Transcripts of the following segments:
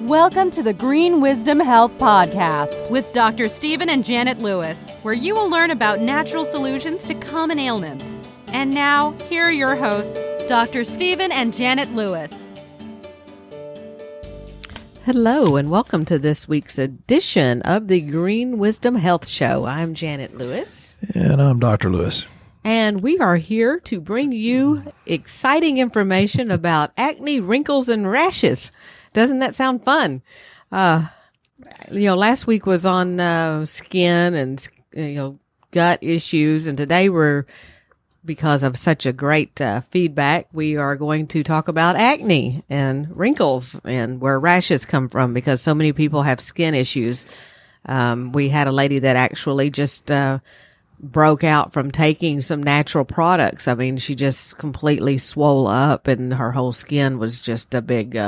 Welcome to the Green Wisdom Health Podcast with Dr. Stephen and Janet Lewis, where you will learn about natural solutions to common ailments. And now, here are your hosts, Dr. Stephen and Janet Lewis. Hello, and welcome to this week's edition of the Green Wisdom Health Show. I'm Janet Lewis. And I'm Dr. Lewis. And we are here to bring you exciting information about acne, wrinkles, and rashes. Doesn't that sound fun? Last week was on skin and, gut issues. And today because of such a great feedback, we are going to talk about acne and wrinkles and where rashes come from because so many people have skin issues. We had a lady that actually just broke out from taking some natural products. I mean, she just completely swole up and her whole skin was just a big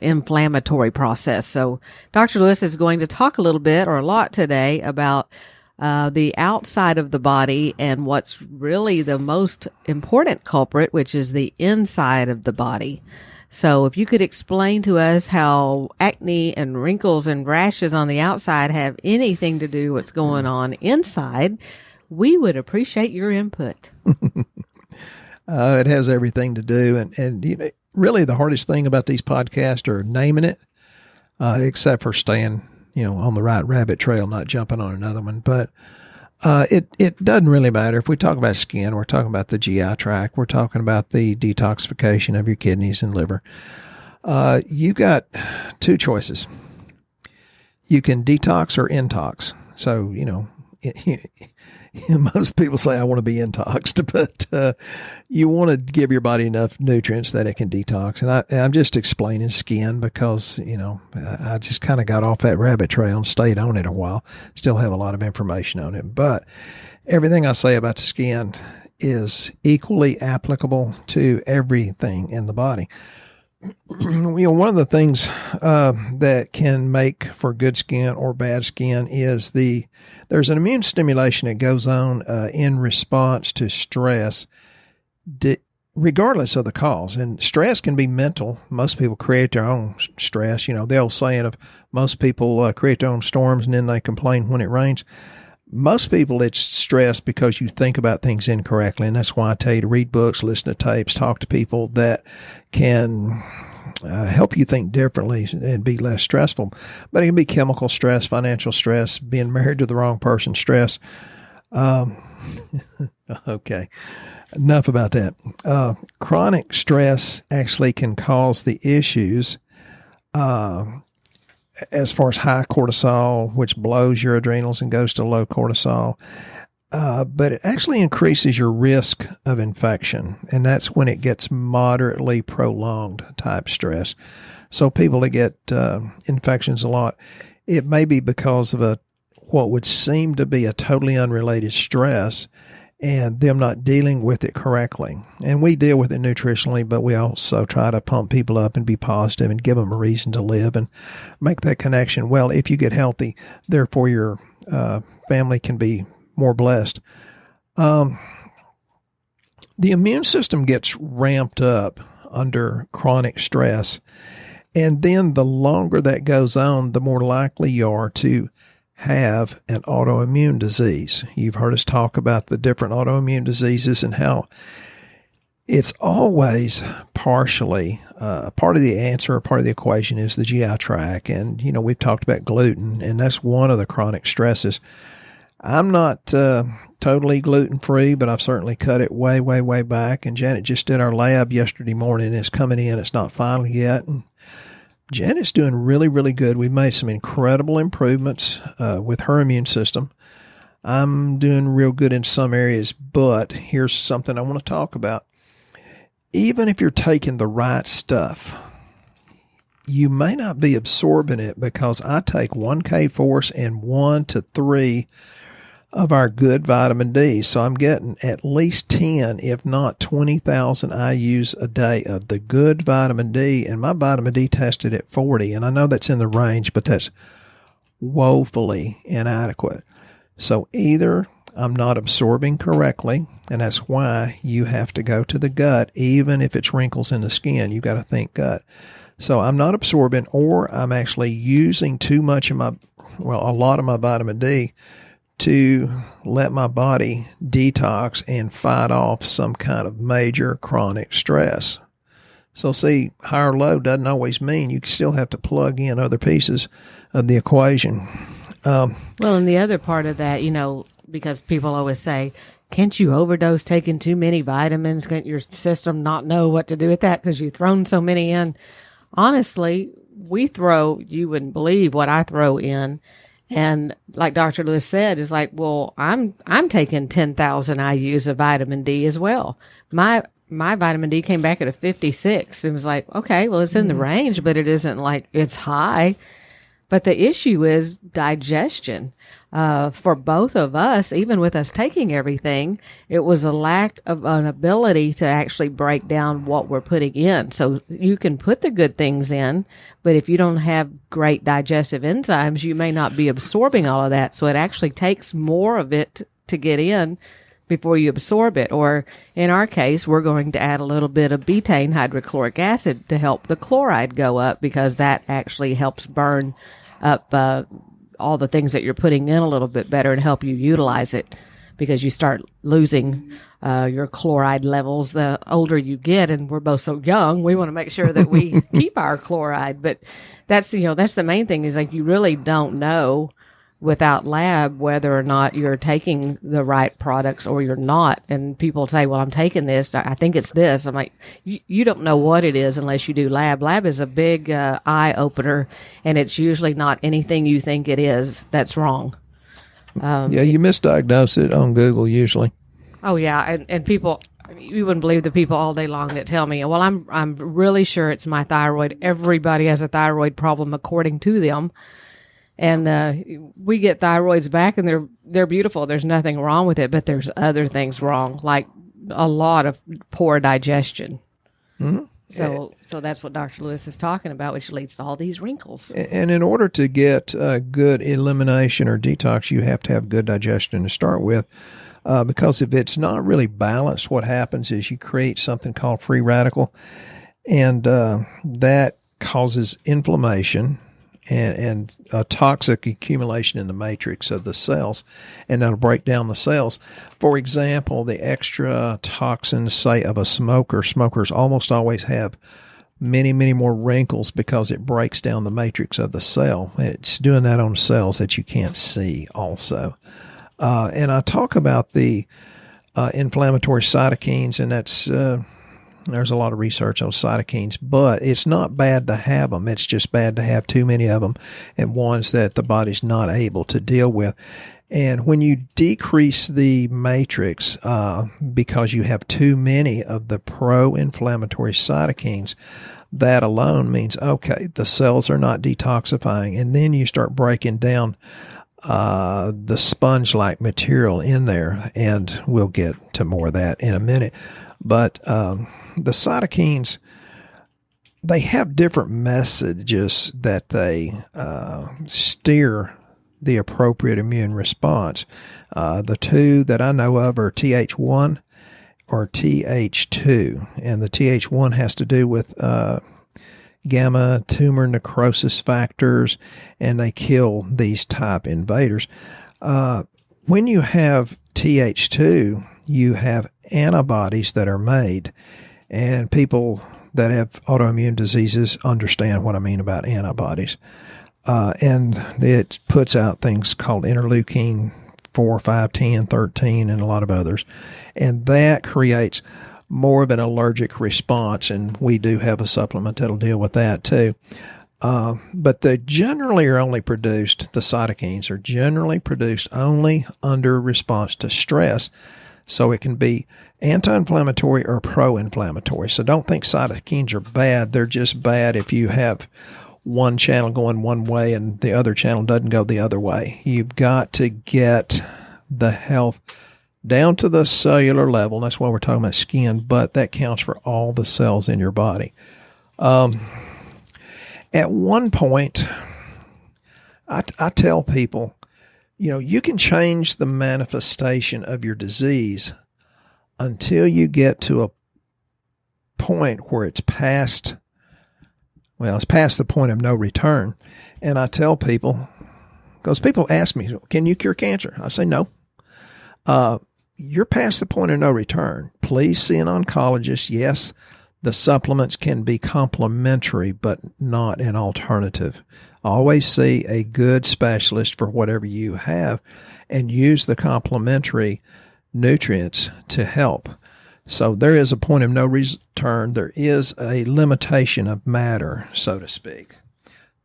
inflammatory process. So Dr. Lewis is going to talk a little bit or a lot today about the outside of the body and what's really the most important culprit, which is the inside of the body. So if you could explain to us how acne and wrinkles and rashes on the outside have anything to do with what's going on inside, we would appreciate your input. It has everything to do. And really the hardest thing about these podcasts are naming it, except for staying, on the right rabbit trail, not jumping on another one. But it doesn't really matter. If we talk about skin, we're talking about the GI tract. We're talking about the detoxification of your kidneys and liver. You got two choices. You can detox or intox. So, most people say, I want to be intoxed, but you want to give your body enough nutrients that it can detox. And I'm just explaining skin because, I just kind of got off that rabbit trail and stayed on it a while. Still have a lot of information on it. But everything I say about the skin is equally applicable to everything in the body. One of the things that can make for good skin or bad skin is there's an immune stimulation that goes on in response to stress, regardless of the cause. And stress can be mental. Most people create their own stress. The old saying of most people create their own storms and then they complain when it rains. Most people, it's stress because you think about things incorrectly. And that's why I tell you to read books, listen to tapes, talk to people that can help you think differently and be less stressful. But it can be chemical stress, financial stress, being married to the wrong person stress. Okay, enough about that. Chronic stress actually can cause the issues as far as high cortisol, which blows your adrenals and goes to low cortisol. But it actually increases your risk of infection, and that's when it gets moderately prolonged type stress. So people that get infections a lot, it may be because of what would seem to be a totally unrelated stress and them not dealing with it correctly. And we deal with it nutritionally, but we also try to pump people up and be positive and give them a reason to live and make that connection. Well, if you get healthy, therefore your family can be more blessed. The immune system gets ramped up under chronic stress, and then the longer that goes on, the more likely you are to have an autoimmune disease. You've heard us talk about the different autoimmune diseases and how it's always partially part of the answer or part of the equation is the GI tract. And, we've talked about gluten, and that's one of the chronic stresses. I'm not totally gluten-free, but I've certainly cut it way, way, way back. And Janet just did our lab yesterday morning. It's coming in. It's not final yet. And Janet's doing really, really good. We've made some incredible improvements with her immune system. I'm doing real good in some areas, but here's something I want to talk about. Even if you're taking the right stuff, you may not be absorbing it because I take 1 K-Force and 1 to 3 of our good vitamin D. So I'm getting at least 10, if not 20,000 IUs a day of the good vitamin D. And my vitamin D tested at 40. And I know that's in the range, but that's woefully inadequate. So either I'm not absorbing correctly, and that's why you have to go to the gut, even if it's wrinkles in the skin. You got to think gut. So I'm not absorbing, or I'm actually using too much of a lot of my vitamin D to let my body detox and fight off some kind of major chronic stress. So see, high or low doesn't always mean you still have to plug in other pieces of the equation. Well, and the other part of that, because people always say, can't you overdose taking too many vitamins? Can't your system not know what to do with that because you've thrown so many in? Honestly, you wouldn't believe what I throw in. And like Dr. Lewis said, is like, well, I'm taking 10,000 IUs of vitamin D as well. My vitamin D came back at a 56. It was like, okay, well, it's in the range, but it isn't like it's high. But the issue is digestion. For both of us, even with us taking everything, it was a lack of an ability to actually break down what we're putting in. So you can put the good things in, but if you don't have great digestive enzymes, you may not be absorbing all of that. So it actually takes more of it to get in before you absorb it. Or in our case, we're going to add a little bit of betaine hydrochloric acid to help the chloride go up, because that actually helps burn up all the things that you're putting in a little bit better and help you utilize it, because you start losing your chloride levels the older you get. And we're both so young, we want to make sure that we keep our chloride. But that's the main thing, is like, you really don't know without lab whether or not you're taking the right products or you're not. And people say, well, I'm taking this, I think it's this. I'm like, you don't know what it is unless you do lab. Lab is a big eye opener, and it's usually not anything you think it is that's wrong. You misdiagnose it on Google usually. Oh yeah. And people, you wouldn't believe the people all day long that tell me, well, I'm really sure it's my thyroid. Everybody has a thyroid problem according to them. And we get thyroids back, and they're beautiful. There's nothing wrong with it, but there's other things wrong, like a lot of poor digestion. Mm-hmm. So that's what Dr. Lewis is talking about, which leads to all these wrinkles. And in order to get good elimination or detox, you have to have good digestion to start with, because if it's not really balanced, what happens is you create something called free radical, and that causes inflammation and a toxic accumulation in the matrix of the cells, and that'll break down the cells. For example, the extra toxins, say, of a smoker. Smokers almost always have many, many more wrinkles because it breaks down the matrix of the cell. It's doing that on cells that you can't see also. And I talk about the inflammatory cytokines, and that's there's a lot of research on cytokines, but it's not bad to have them. It's just bad to have too many of them, and ones that the body's not able to deal with. And when you decrease the matrix because you have too many of the pro-inflammatory cytokines, that alone means, okay, the cells are not detoxifying, and then you start breaking down the sponge-like material in there, and we'll get to more of that in a minute. But the cytokines, they have different messages that they steer the appropriate immune response. The two that I know of are TH1 or TH2, and the TH1 has to do with gamma tumor necrosis factors, and they kill these type invaders. When you have TH2, you have antibodies that are made, and people that have autoimmune diseases understand what I mean about antibodies. And it puts out things called interleukin 4, 5, 10, 13, and a lot of others. And that creates more of an allergic response, and we do have a supplement that'll deal with that too. But they generally are only produced, the cytokines are generally produced only under response to stress. So it can be anti-inflammatory or pro-inflammatory. So don't think cytokines are bad. They're just bad if you have one channel going one way and the other channel doesn't go the other way. You've got to get the health down to the cellular level. That's why we're talking about skin, but that counts for all the cells in your body. At one point, I tell people, you can change the manifestation of your disease until you get to a point where it's past Well, it's past the point of no return. And I tell people, because people ask me, can you cure cancer? I say, no. You're past the point of no return. Please see an oncologist. Yes, the supplements can be complementary, but not an alternative. Always see a good specialist for whatever you have and use the complementary nutrients to help. So there is a point of no return. There is a limitation of matter, so to speak.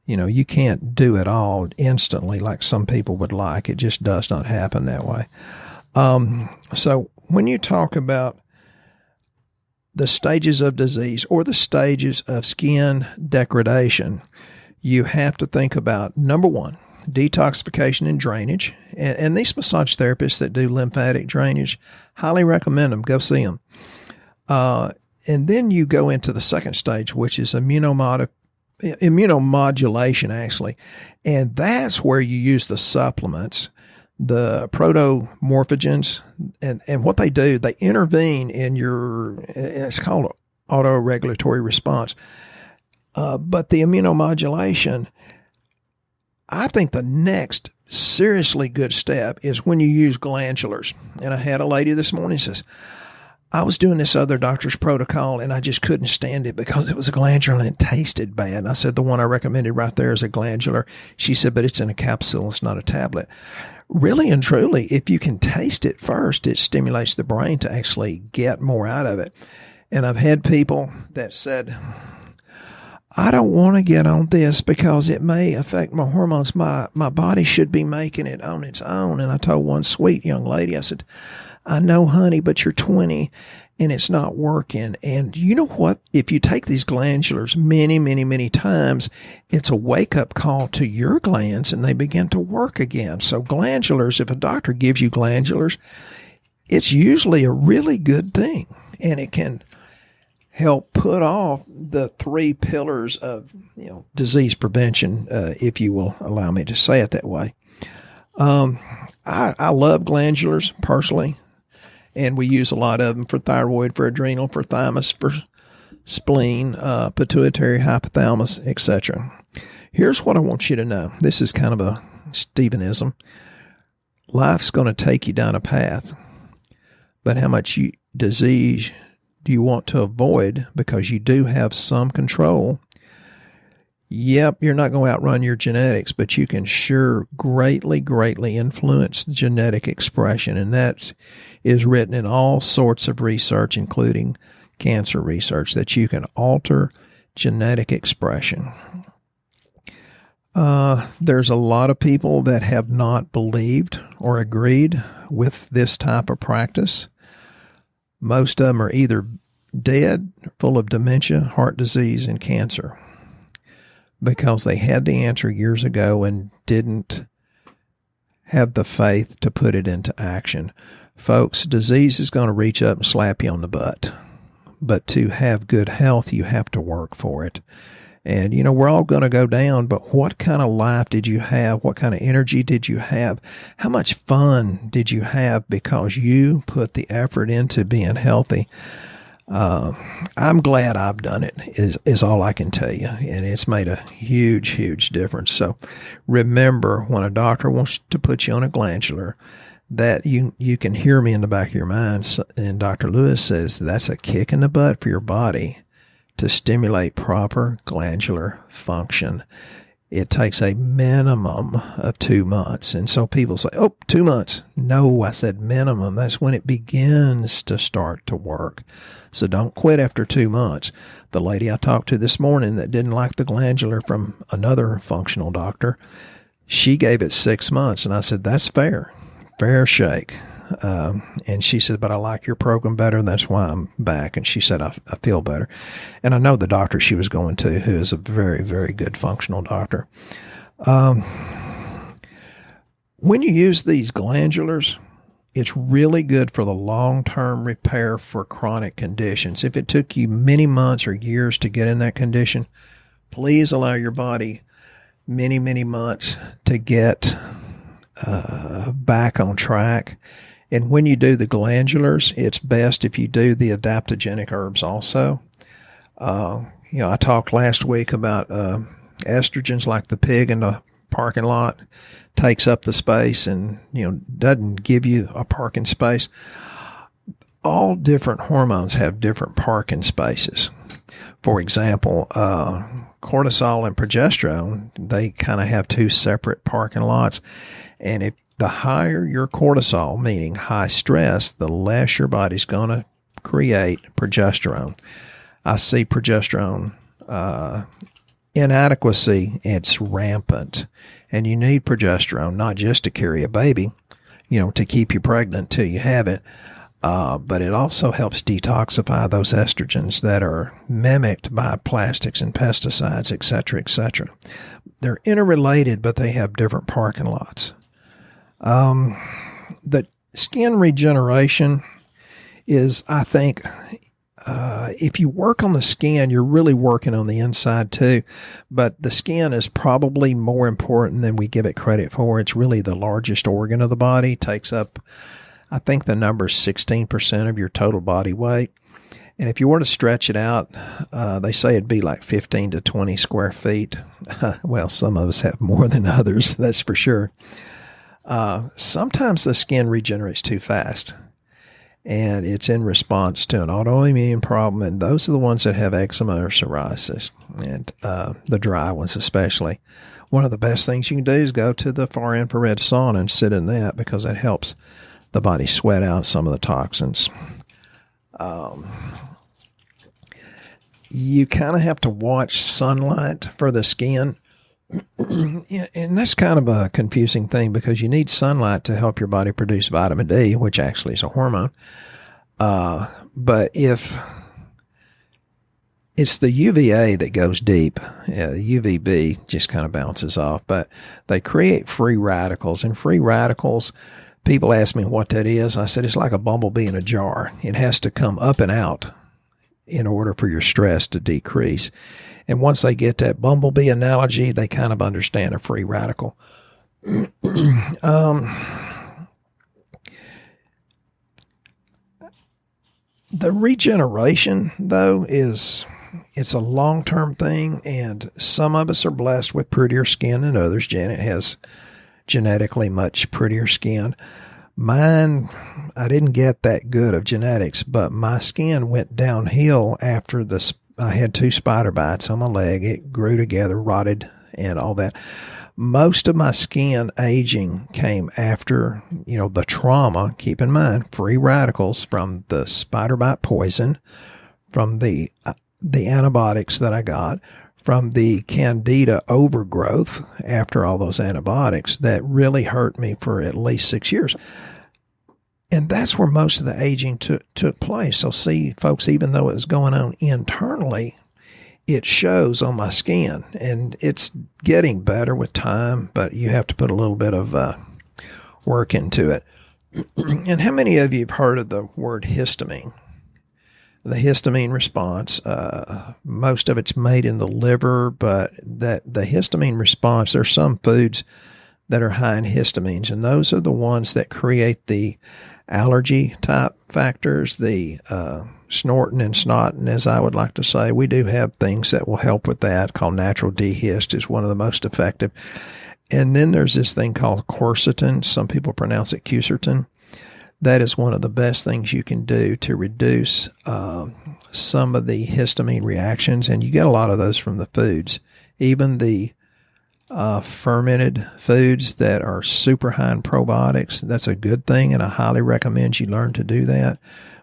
You know, you can't do it all instantly like some people would like. It just does not happen that way. So when you talk about the stages of disease or the stages of skin degradation, you have to think about, number one, detoxification and drainage. And these massage therapists that do lymphatic drainage, highly recommend them. Go see them. And then you go into the second stage, which is immunomodulation, actually. And that's where you use the supplements, the protomorphogens. And what they do, they intervene in it's called autoregulatory response. But the immunomodulation, I think the next seriously good step is when you use glandulars. And I had a lady this morning says, I was doing this other doctor's protocol and I just couldn't stand it because it was a glandular and it tasted bad. And I said, the one I recommended right there is a glandular. She said, but it's in a capsule. It's not a tablet. Really and truly, if you can taste it first, it stimulates the brain to actually get more out of it. And I've had people that said, I don't want to get on this because it may affect my hormones. My body should be making it on its own. And I told one sweet young lady, I said, I know, honey, but you're 20 and it's not working. And you know what? If you take these glandulars many, many, many times, it's a wake-up call to your glands and they begin to work again. So glandulars, if a doctor gives you glandulars, it's usually a really good thing. And it can help put off the three pillars of, disease prevention, if you will allow me to say it that way. I love glandulars personally, and we use a lot of them for thyroid, for adrenal, for thymus, for spleen, pituitary, hypothalamus, etc. Here's what I want you to know. This is kind of a Stevenism. Life's going to take you down a path, but how much disease do you want to avoid, because you do have some control? Yep, you're not going to outrun your genetics, but you can sure greatly, greatly influence the genetic expression. And that is written in all sorts of research, including cancer research, that you can alter genetic expression. There's a lot of people that have not believed or agreed with this type of practice. Most of them are either dead, full of dementia, heart disease, and cancer, because they had the answer years ago and didn't have the faith to put it into action. Folks, disease is going to reach up and slap you on the butt. But to have good health, you have to work for it. And, we're all going to go down, but what kind of life did you have? What kind of energy did you have? How much fun did you have because you put the effort into being healthy? I'm glad I've done it, is all I can tell you. And it's made a huge, huge difference. So remember, when a doctor wants to put you on a glandular, that you can hear me in the back of your mind. And Dr. Lewis says that's a kick in the butt for your body to stimulate proper glandular function. It takes a minimum of 2 months. And so people say, 2 months. No, I said minimum. That's when it begins to start to work. So don't quit after 2 months. The lady I talked to this morning that didn't like the glandular from another functional doctor, she gave it 6 months. And I said, that's fair. Fair shake. And she said, but I like your program better. That's why I'm back. And she said, I feel better. And I know the doctor she was going to, who is a very, very good functional doctor. When you use these glandulars, it's really good for the long-term repair for chronic conditions. If it took you many months or years to get in that condition, please allow your body many, many months to get back on track. And when you do the glandulars, it's best if you do the adaptogenic herbs also. I talked last week about estrogens, like the pig in the parking lot takes up the space and, doesn't give you a parking space. All different hormones have different parking spaces. For example, cortisol and progesterone, they kind of have two separate parking lots. And if the higher your cortisol, meaning high stress, the less your body's going to create progesterone. I see progesterone inadequacy. It's rampant. And you need progesterone, not just to carry a baby, to keep you pregnant till you have it, but it also helps detoxify those estrogens that are mimicked by plastics and pesticides, et cetera, et cetera. They're interrelated, but they have different parking lots. The skin regeneration is, I think, if you work on the skin, you're really working on the inside too. But the skin is probably more important than we give it credit for. It's really the largest organ of the body. It takes up, I think the number is 16% of your total body weight. And if you were to stretch it out, they say it'd be like 15 to 20 square feet. Well, some of us have more than others, that's for sure. Sometimes the skin regenerates too fast, and it's in response to an autoimmune problem, and those are the ones that have eczema or psoriasis, and the dry ones especially. One of the best things you can do is go to the far infrared sauna and sit in that, because that helps the body sweat out some of the toxins. You kind of have to watch sunlight for the skin. And that's kind of a confusing thing, because you need sunlight to help your body produce vitamin D, which actually is a hormone. But if it's the UVA that goes deep, UVB just kind of bounces off, but they create free radicals. And free radicals, people ask me what that is. I said, it's like a bumblebee in a jar. It has to come up and out in order for your stress to decrease. And once they get that bumblebee analogy, they kind of understand a free radical. The regeneration, though, it's a long-term thing, and some of us are blessed with prettier skin than others. Janet has genetically much prettier skin. Mine, I didn't get that good of genetics, but my skin went downhill after I had 2 spider bites on my leg. It grew together, rotted, and all that. Most of my skin aging came after, the trauma. Keep in mind, free radicals from the spider bite poison, from the antibiotics that I got, from the candida overgrowth after all those antibiotics that really hurt me for at least 6 years. And that's where most of the aging took place. So see, folks, even though it was going on internally, it shows on my skin. And it's getting better with time, but you have to put a little bit of work into it. And how many of you have heard of the word histamine? The histamine response, most of it's made in the liver, but that the histamine response, there's some foods that are high in histamines, and those are the ones that create the allergy type factors, the snorting and snotting, as I would like to say. We do have things that will help with that, called natural dehist is one of the most effective. And then there's this thing called quercetin. Some people pronounce it quercetin. That is one of the best things you can do to reduce some of the histamine reactions, and you get a lot of those from the foods. Even the fermented foods that are super high in probiotics, that's a good thing, and I highly recommend you learn to do that,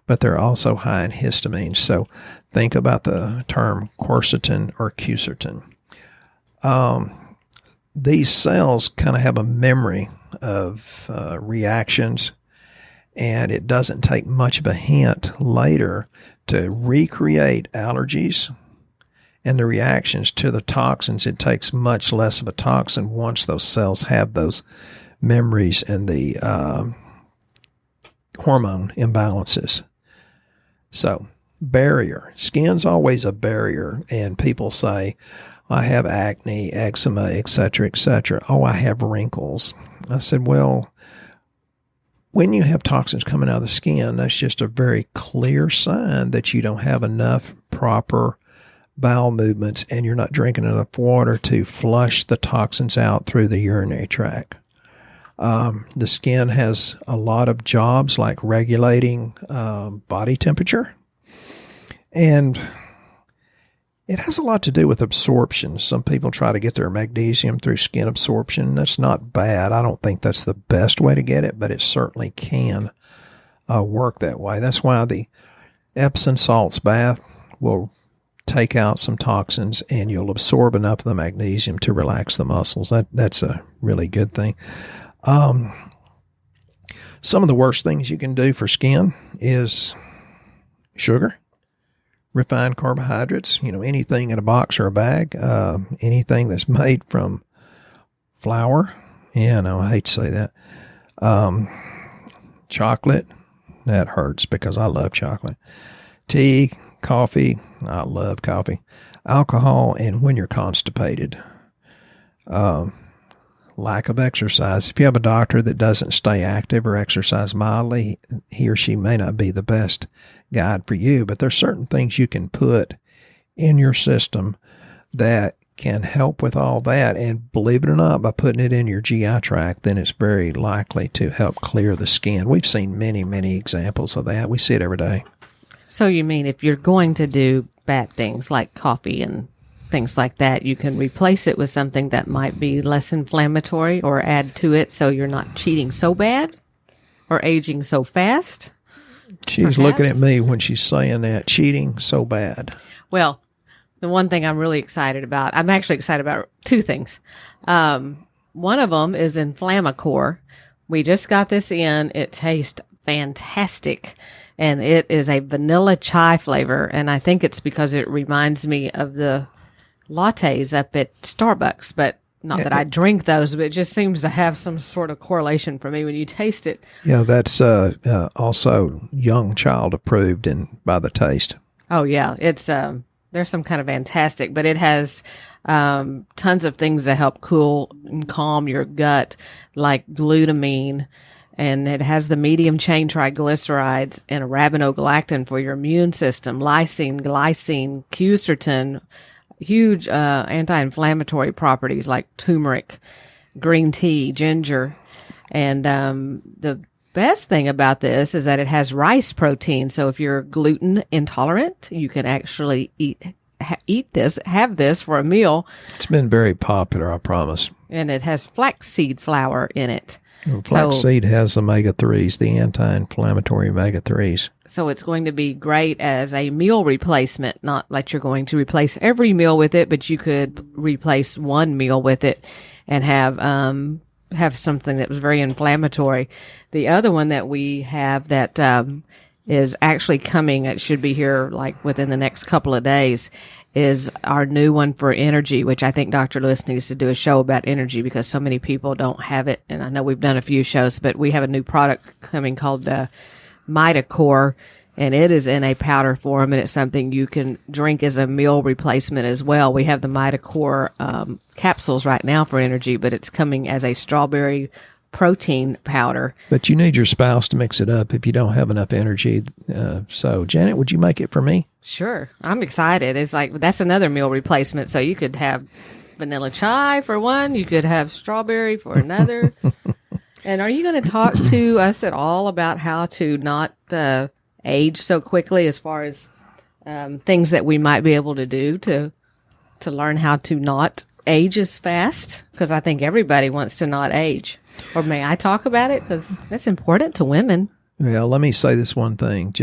but they're also high in histamine. So think about the term quercetin or quercetin. These cells kind of have a memory of reactions, and it doesn't take much of a hint later to recreate allergies and the reactions to the toxins. It takes much less of a toxin once those cells have those memories and the hormone imbalances. So, barrier. Skin's always a barrier, and people say, I have acne, eczema, etc., etc. Oh, I have wrinkles. I said, well, when you have toxins coming out of the skin, that's just a very clear sign that you don't have enough proper bowel movements, and you're not drinking enough water to flush the toxins out through the urinary tract. The skin has a lot of jobs like regulating body temperature, and it has a lot to do with absorption. Some people try to get their magnesium through skin absorption. That's not bad. I don't think that's the best way to get it, but it certainly can work that way. That's why the Epsom salts bath will take out some toxins, and you'll absorb enough of the magnesium to relax the muscles. That's a really good thing. Some of the worst things you can do for skin is sugar, refined carbohydrates, anything in a box or a bag, anything that's made from flour. Yeah, no, I hate to say that. Chocolate, that hurts because I love chocolate. Tea, coffee, I love coffee. Alcohol, and when you're constipated. Lack of exercise. If you have a doctor that doesn't stay active or exercise mildly, he or she may not be the best guide for you, but there's certain things you can put in your system that can help with all that. And believe it or not, by putting it in your GI tract, then it's very likely to help clear the skin. We've seen many, many examples of that. We see it every day. So you mean if you're going to do bad things like coffee and things like that, you can replace it with something that might be less inflammatory or add to it so you're not cheating so bad or aging so fast? She's looking at me when she's saying that, cheating so bad. Well, the one thing I'm really excited about, I'm actually excited about two things. One of them is Inflammacore. We just got this in. It tastes fantastic. And it is a vanilla chai flavor. And I think it's because it reminds me of the lattes up at Starbucks, but not that I drink those, but it just seems to have some sort of correlation for me when you taste it. Yeah, that's also young child approved by the taste. Oh yeah, it's there's some kind of fantastic, but it has tons of things to help cool and calm your gut, like glutamine, and it has the medium chain triglycerides and arabinogalactan for your immune system, lysine, glycine, quercetin, huge anti-inflammatory properties like turmeric, green tea, ginger. And the best thing about this is that it has rice protein. So if you're gluten intolerant, you can actually have this for a meal. It's been very popular, I promise. And it has flaxseed flour in it. Flaxseed has omega-3s, the anti-inflammatory omega-3s. So it's going to be great as a meal replacement, not like you're going to replace every meal with it, but you could replace one meal with it and have something that was very inflammatory. The other one that we have that is actually coming, it should be here like within the next couple of days, is our new one for energy, which I think Dr. Lewis needs to do a show about energy because so many people don't have it. And I know we've done a few shows, but we have a new product coming called Multidimensional, and it is in a powder form, and it's something you can drink as a meal replacement as well. We have the Multidimensional capsules right now for energy, but it's coming as a strawberry protein powder. But you need your spouse to mix it up if you don't have enough energy. So, Janet, would you make it for me? Sure. I'm excited. It's like, that's another meal replacement. So you could have vanilla chai for one. You could have strawberry for another. And are you going to talk to us at all about how to not age so quickly, as far as things that we might be able to do to learn how to not age as fast? Because I think everybody wants to not age. Or may I talk about it? Because that's important to women. Well, let me say this one thing,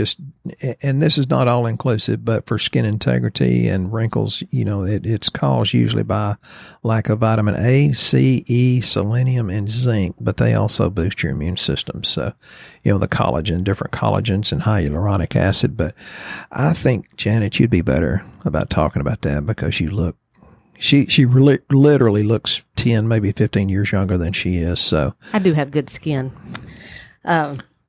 and this is not all inclusive, but for skin integrity and wrinkles, it's caused usually by lack of vitamin A, C, E, selenium, and zinc, but they also boost your immune system. So, the collagen, different collagens and hyaluronic acid. But I think, Janet, you'd be better about talking about that because you look, she literally looks 10, maybe 15 years younger than she is. So I do have good skin.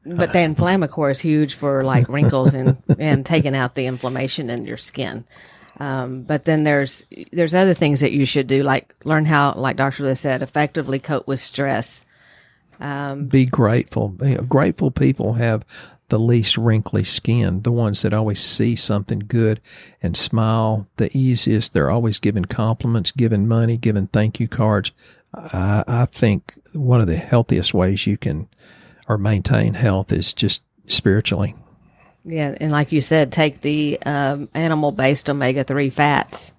But the Inflammacore is huge for like wrinkles and taking out the inflammation in your skin. But then there's other things that you should do, like learn how, like Dr. Lewis said, effectively cope with stress. Be grateful. Grateful people have the least wrinkly skin, the ones that always see something good and smile the easiest. They're always giving compliments, giving money, giving thank you cards. I think one of the healthiest ways you can or maintain health is just spiritually. Yeah, and like you said, take the animal-based omega-3 fats.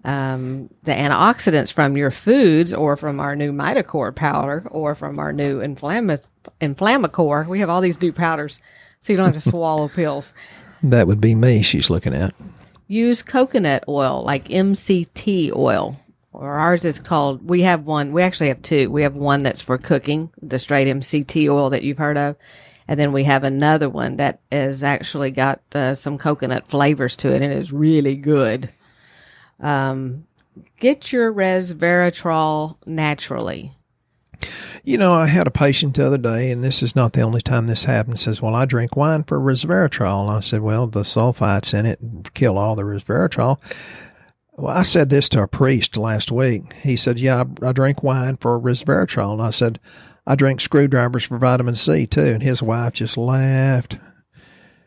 The antioxidants from your foods or from our new Mitocore powder or from our new Inflammacore. We have all these new powders, so you don't have to swallow pills. That would be me she's looking at. Use coconut oil, like MCT oil. Or ours is called, we have one, we actually have two. We have one that's for cooking, the straight MCT oil that you've heard of. And then we have another one that has actually got some coconut flavors to it and is really good. Get your Resveratrol naturally. You know, I had a patient the other day, and this is not the only time this happened, says, well, I drink wine for Resveratrol. And I said, well, the sulfites in it kill all the Resveratrol. Well, I said this to a priest last week. He said, yeah, I drink wine for Resveratrol. And I said, I drink screwdrivers for vitamin C too. And his wife just laughed.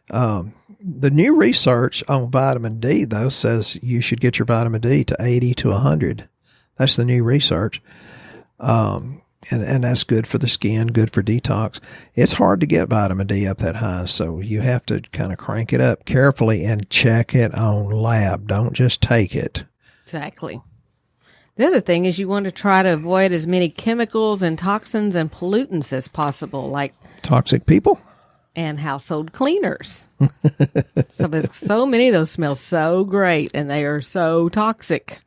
The new research on vitamin D, though, says you should get your vitamin D to 80 to 100. That's the new research. And that's good for the skin, good for detox. It's hard to get vitamin D up that high, so you have to kind of crank it up carefully and check it on lab. Don't just take it. Exactly. The other thing is you want to try to avoid as many chemicals and toxins and pollutants as possible, like toxic people and household cleaners. So many of those smell so great, and they are so toxic.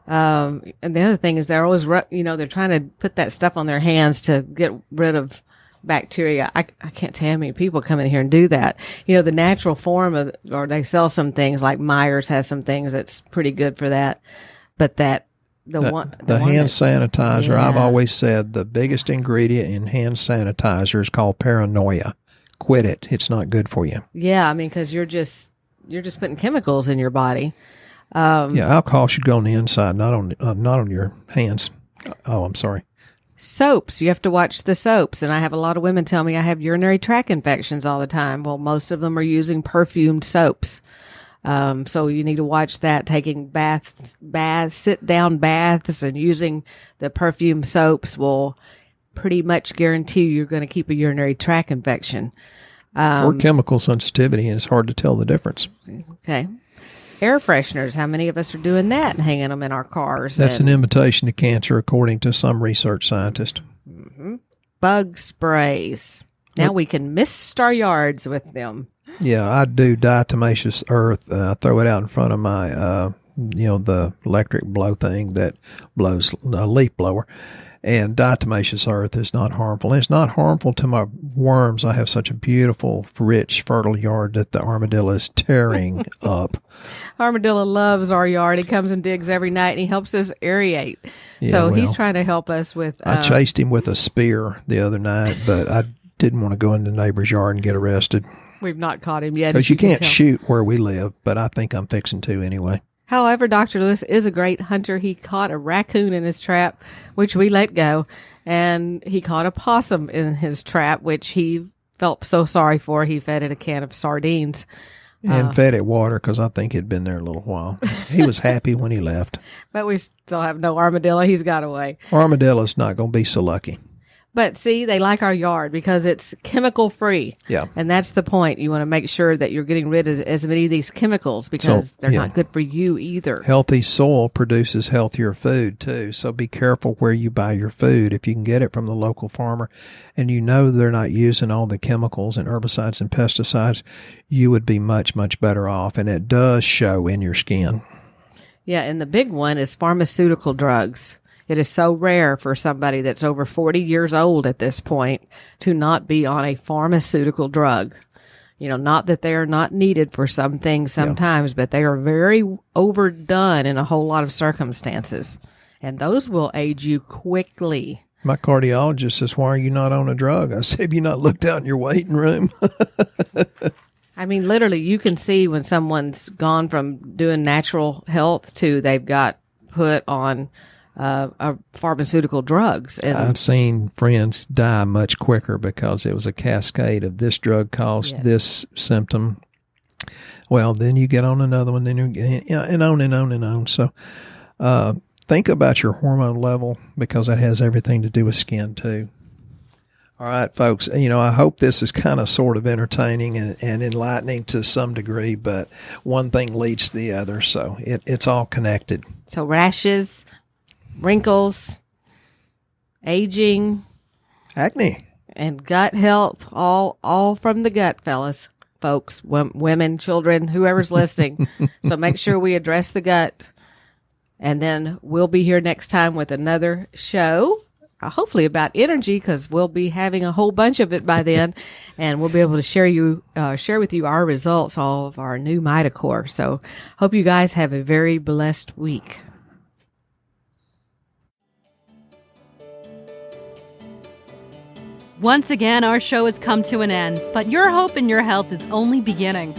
And the other thing is they're always, they're trying to put that stuff on their hands to get rid of bacteria. I can't tell how many people come in here and do that. The natural form of, or they sell some things like Myers has some things that's pretty good for that. But the hand sanitizer, yeah. I've always said the biggest ingredient in hand sanitizer is called paranoia. Quit it. It's not good for you. Yeah. I mean, cause you're just putting chemicals in your body. Alcohol should go on the inside, not on your hands. Oh, I'm sorry. Soaps. You have to watch the soaps. And I have a lot of women tell me I have urinary tract infections all the time. Well, most of them are using perfumed soaps. So you need to watch that, taking sit down baths and using the perfume soaps will pretty much guarantee you're going to keep a urinary tract infection. Or chemical sensitivity, and it's hard to tell the difference. Okay. Air fresheners. How many of us are doing that and hanging them in our cars? That's an invitation to cancer, according to some research scientist. Mm-hmm. Bug sprays. Now we can mist our yards with them. Yeah, I do diatomaceous earth. Throw it out in front of my, the electric blow thing that blows a leaf blower. And diatomaceous earth is not harmful. And it's not harmful to my worms. I have such a beautiful, rich, fertile yard that the armadillo is tearing up. Armadillo loves our yard. He comes and digs every night, and he helps us aerate. Yeah, he's trying to help us with... I chased him with a spear the other night, but I didn't want to go in the neighbor's yard and get arrested. We've not caught him yet. Because you can't shoot where we live, but I think I'm fixing to anyway. However, Dr. Lewis is a great hunter. He caught a raccoon in his trap, which we let go, and he caught a possum in his trap, which he felt so sorry for. He fed it a can of sardines. And fed it water because I think he'd been there a little while. He was happy when he left. But we still have no armadillo. He's got away. Armadillo's not going to be so lucky. But see, they like our yard because it's chemical free. Yeah. And that's the point. You want to make sure that you're getting rid of as many of these chemicals because they're not good for you either. Healthy soil produces healthier food too. So be careful where you buy your food. If you can get it from the local farmer and they're not using all the chemicals and herbicides and pesticides, you would be much, much better off. And it does show in your skin. Yeah. And the big one is pharmaceutical drugs. It is so rare for somebody that's over 40 years old at this point to not be on a pharmaceutical drug. Not that they are not needed for some things sometimes, but they are very overdone in a whole lot of circumstances. And those will age you quickly. My cardiologist says, why are you not on a drug? I said, have you not looked out in your waiting room? I mean, literally, you can see when someone's gone from doing natural health to they've got put on pharmaceutical drugs. And I've seen friends die much quicker because it was a cascade of this drug caused this symptom. Well, then you get on another one, then and on and on and on. So think about your hormone level because that has everything to do with skin too. All right, folks, I hope this is kind of sort of entertaining and enlightening to some degree, but one thing leads to the other, so it's all connected. So rashes, wrinkles, aging, acne, and gut health, all from the gut, folks, women, children, whoever's listening. So make sure we address the gut, and then we'll be here next time with another show. Hopefully about energy, because we'll be having a whole bunch of it by then, and we'll be able to share with you our results of our new MitoCore. So hope you guys have a very blessed week. Once again, our show has come to an end, but your hope in your health is only beginning.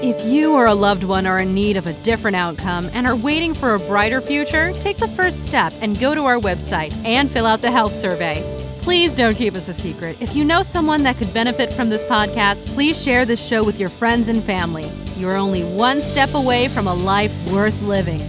If you or a loved one are in need of a different outcome and are waiting for a brighter future, take the first step and go to our website and fill out the health survey. Please don't keep us a secret. If you know someone that could benefit from this podcast, please share this show with your friends and family. You're only one step away from a life worth living.